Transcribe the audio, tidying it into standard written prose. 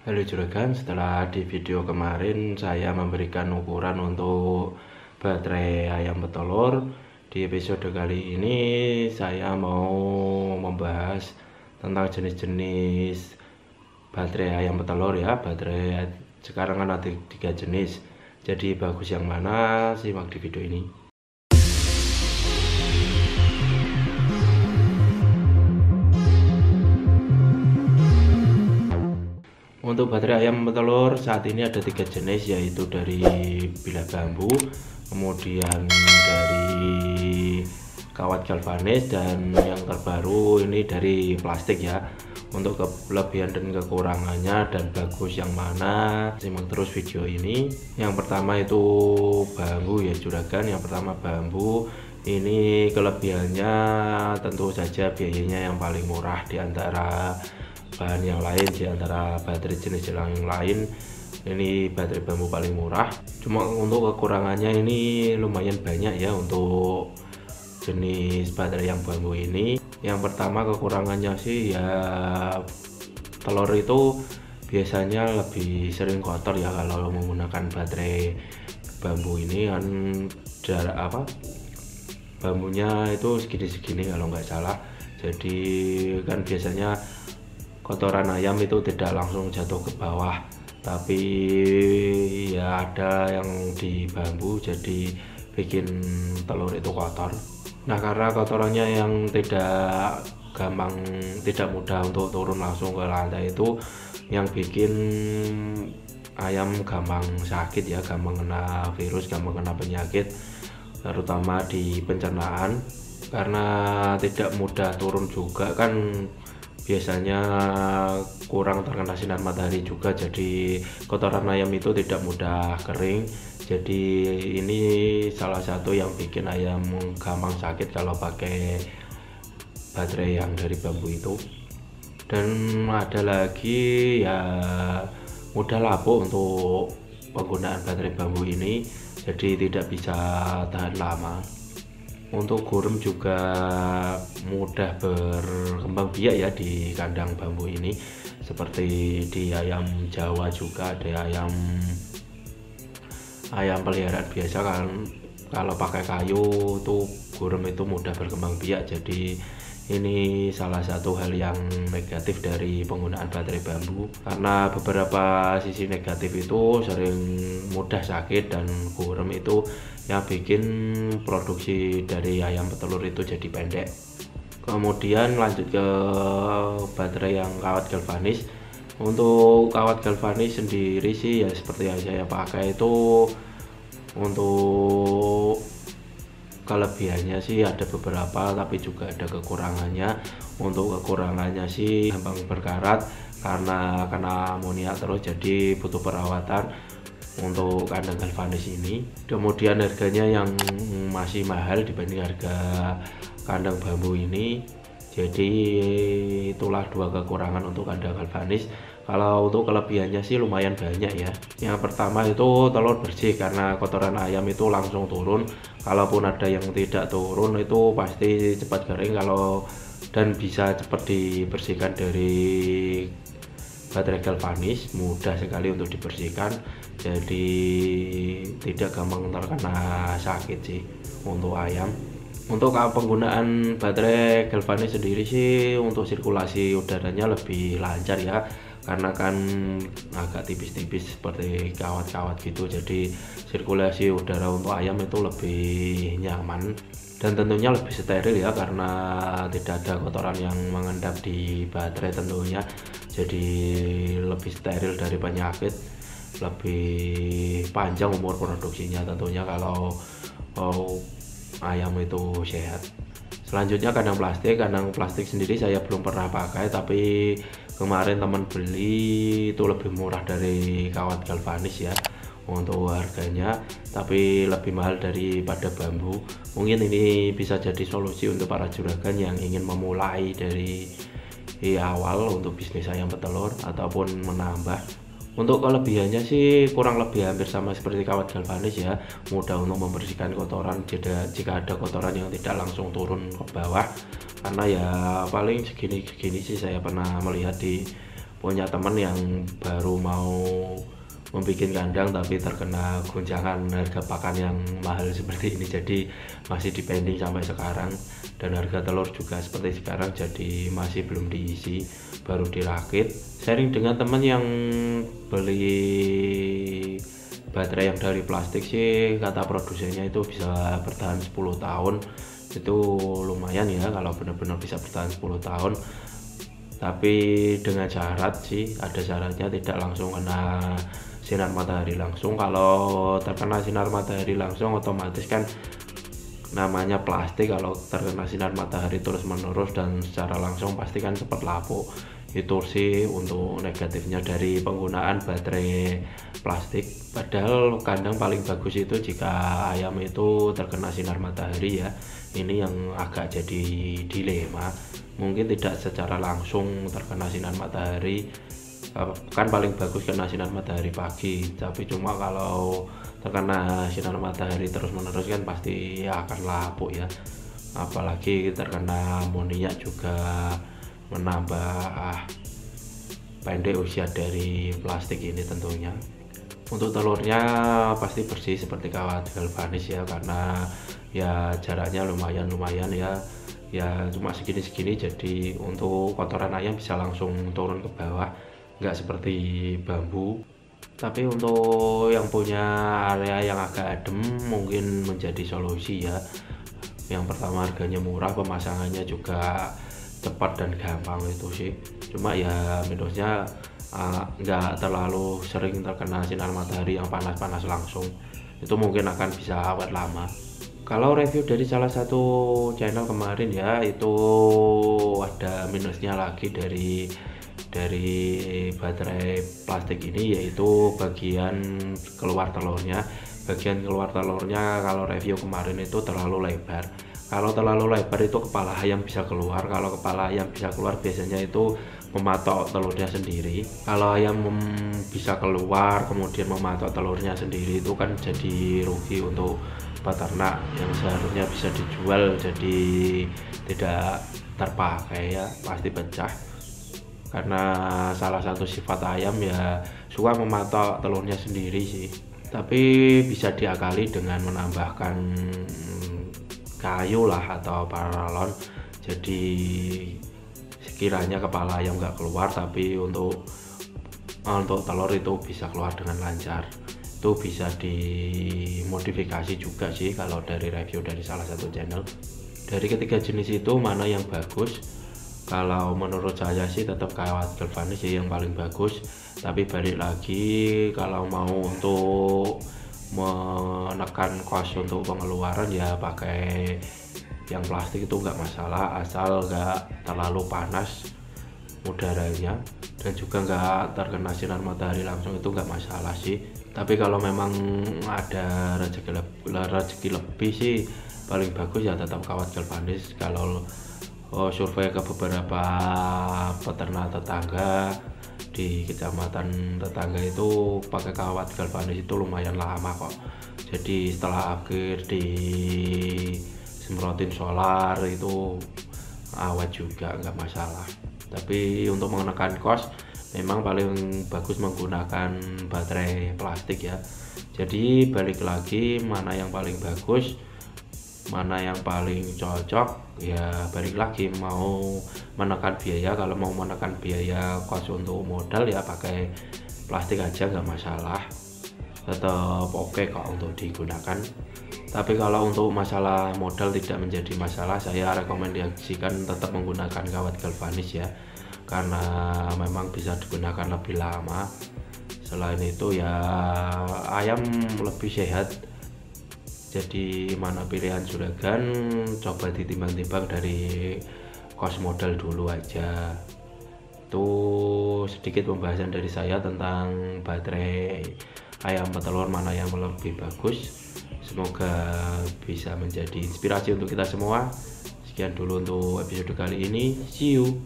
Halo juragan, setelah di video kemarin saya memberikan ukuran untuk baterai ayam petelur. Di episode kali ini saya mau membahas tentang jenis-jenis baterai ayam petelur ya. Baterai sekarang kan ada 3 jenis. Jadi bagus yang mana, simak di video ini. Untuk baterai ayam petelur saat ini ada 3 jenis, yaitu dari bilah bambu, kemudian dari kawat galvanis, dan yang terbaru ini dari plastik ya. Untuk kelebihan dan kekurangannya dan bagus yang mana, simak terus video ini. Yang pertama itu bambu ya juragan. Yang pertama bambu. Ini kelebihannya tentu saja biayanya yang paling murah di antara bahan yang lain, di antara baterai jenis yang lain. Ini baterai bambu paling murah. Cuma untuk kekurangannya ini lumayan banyak ya untuk jenis baterai yang bambu ini. Yang pertama kekurangannya sih ya, telur itu biasanya lebih sering kotor ya kalau menggunakan baterai bambu ini kan. Bambunya itu segini-segini kalau nggak salah. Jadi kan biasanya kotoran ayam itu tidak langsung jatuh ke bawah, tapi ya ada yang di bambu jadi bikin telur itu kotor. Nah, karena kotorannya yang tidak mudah untuk turun langsung ke lantai, itu yang bikin ayam gampang sakit ya, gampang kena virus, gampang kena penyakit, terutama di pencernaan. Karena tidak mudah turun juga kan, biasanya kurang terkena sinar matahari juga, jadi kotoran ayam itu tidak mudah kering. Jadi ini salah satu yang bikin ayam gampang sakit kalau pakai baterai yang dari bambu itu. Dan ada lagi ya, mudah lapuk untuk penggunaan baterai bambu ini, jadi tidak bisa tahan lama. Untuk gurem juga mudah berkembang biak ya di kandang bambu ini, seperti di ayam Jawa juga ada ayam peliharaan biasa kan. Kalau pakai kayu tuh gurem itu mudah berkembang biak. Jadi ini salah satu hal yang negatif dari penggunaan baterai bambu, karena beberapa sisi negatif itu sering mudah sakit, dan gurem itu yang bikin produksi dari ayam petelur itu jadi pendek. Kemudian lanjut ke baterai yang kawat galvanis. Untuk kawat galvanis sendiri sih ya seperti yang saya pakai itu, untuk kelebihannya sih ada beberapa, tapi juga ada kekurangannya. Untuk kekurangannya sih gampang berkarat karena kena amonia terus, jadi butuh perawatan untuk kandang galvanis ini. Kemudian harganya yang masih mahal dibanding harga kandang bambu ini. Jadi itulah dua kekurangan untuk kandang galvanis. Kalau untuk kelebihannya sih lumayan banyak ya. Yang pertama itu telur bersih, karena kotoran ayam itu langsung turun. Kalaupun ada yang tidak turun itu pasti cepat kering dan bisa cepat dibersihkan dari baterai galvanis, mudah sekali untuk dibersihkan. Jadi tidak gampang terkena sakit sih untuk ayam. Untuk penggunaan baterai galvanis sendiri sih, untuk sirkulasi udaranya lebih lancar ya, karena kan agak tipis-tipis seperti kawat-kawat gitu. Jadi sirkulasi udara untuk ayam itu lebih nyaman dan tentunya lebih steril ya, karena tidak ada kotoran yang mengendap di baterai tentunya. Jadi lebih steril dari penyakit, lebih panjang umur produksinya tentunya kalau ayam itu sehat. Selanjutnya kandang plastik. Kandang plastik sendiri saya belum pernah pakai, tapi kemarin teman beli itu lebih murah dari kawat galvanis ya untuk harganya, tapi lebih mahal daripada bambu. Mungkin ini bisa jadi solusi untuk para juragan yang ingin memulai dari awal untuk bisnis ayam petelur ataupun menambah. Untuk kelebihannya sih kurang lebih hampir sama seperti kawat galvanis ya, mudah untuk membersihkan kotoran jika ada kotoran yang tidak langsung turun ke bawah. Karena ya paling segini sih saya pernah melihat di punya temen yang baru mau membuat kandang tapi terkena gonjangan harga pakan yang mahal seperti ini, jadi masih dipending sampai sekarang. Dan harga telur juga seperti sekarang, jadi masih belum diisi, baru dirakit. Sharing dengan teman yang beli baterai yang dari plastik sih, kata produsennya itu bisa bertahan 10 tahun. Itu lumayan ya kalau benar-benar bisa bertahan 10 tahun, tapi dengan syarat sih, ada syaratnya, tidak langsung kena sinar matahari langsung. Kalau terkena sinar matahari langsung otomatis kan namanya plastik, kalau terkena sinar matahari terus menerus dan secara langsung pasti kan cepat lapuk. Itu sih untuk negatifnya dari penggunaan baterai plastik. Padahal kandang paling bagus itu jika ayam itu terkena sinar matahari ya. Ini yang agak jadi dilema, mungkin tidak secara langsung terkena sinar matahari, kan paling bagus kena sinar matahari pagi, tapi cuma kalau terkena sinar matahari terus menerus kan pasti akan lapuk ya. Apalagi terkena amoniak juga menambah pendek usia dari plastik ini tentunya. Untuk telurnya pasti bersih seperti kawat galvanis ya, karena ya jaraknya lumayan ya cuma segini-segini, jadi untuk kotoran ayam bisa langsung turun ke bawah, nggak seperti bambu. Tapi untuk yang punya area yang agak adem mungkin menjadi solusi ya. Yang pertama harganya murah, pemasangannya juga cepat dan gampang itu sih. Cuma ya minusnya nggak terlalu sering terkena sinar matahari yang panas-panas langsung, itu mungkin akan bisa awet lama. Kalau review dari salah satu channel kemarin ya, itu ada minusnya lagi dari baterai plastik ini, yaitu bagian keluar telurnya. Bagian keluar telurnya kalau review kemarin itu terlalu lebar. Kalau terlalu lebar itu kepala ayam bisa keluar. Kalau kepala ayam bisa keluar biasanya itu mematok telurnya sendiri. Kalau ayam bisa keluar kemudian mematok telurnya sendiri, itu kan jadi rugi untuk peternak yang seharusnya bisa dijual, jadi tidak terpakai ya, pasti pecah. Karena salah satu sifat ayam ya suka mematok telurnya sendiri sih. Tapi bisa diakali dengan menambahkan kayu lah atau paralon, jadi sekiranya kepala ayam nggak keluar, tapi untuk telur itu bisa keluar dengan lancar. Itu bisa dimodifikasi juga sih kalau dari review dari salah satu channel. Dari ketiga jenis itu mana yang bagus? Kalau menurut saya sih tetap kawat galvanis sih yang paling bagus, tapi balik lagi kalau mau untuk menekan cost untuk pengeluaran ya pakai yang plastik itu nggak masalah, asal nggak terlalu panas udaranya dan juga nggak terkena sinar matahari langsung, itu nggak masalah sih. Tapi kalau memang ada rezeki lebih sih paling bagus ya tetap kawat galvanis. Kalau survei ke beberapa peternak tetangga di kecamatan tetangga itu pakai kawat galvanis itu lumayan lama kok. Jadi setelah akhir di semprotin solar itu awet juga, nggak masalah. Tapi untuk menekan cost memang paling bagus menggunakan baterai plastik ya. Jadi balik lagi mana yang paling bagus, mana yang paling cocok ya, balik lagi mau menekan biaya. Kalau mau menekan biaya cost untuk modal ya pakai plastik aja, nggak masalah, tetap oke kok untuk digunakan. Tapi kalau untuk masalah modal tidak menjadi masalah, saya rekomendasikan tetap menggunakan kawat galvanis ya, karena memang bisa digunakan lebih lama. Selain itu ya ayam lebih sehat. Jadi mana pilihan juragan, coba ditimbang-timbang dari cost modal dulu aja. Itu sedikit pembahasan dari saya tentang baterai ayam petelur mana yang lebih bagus. Semoga bisa menjadi inspirasi untuk kita semua. Sekian dulu untuk episode kali ini. See you.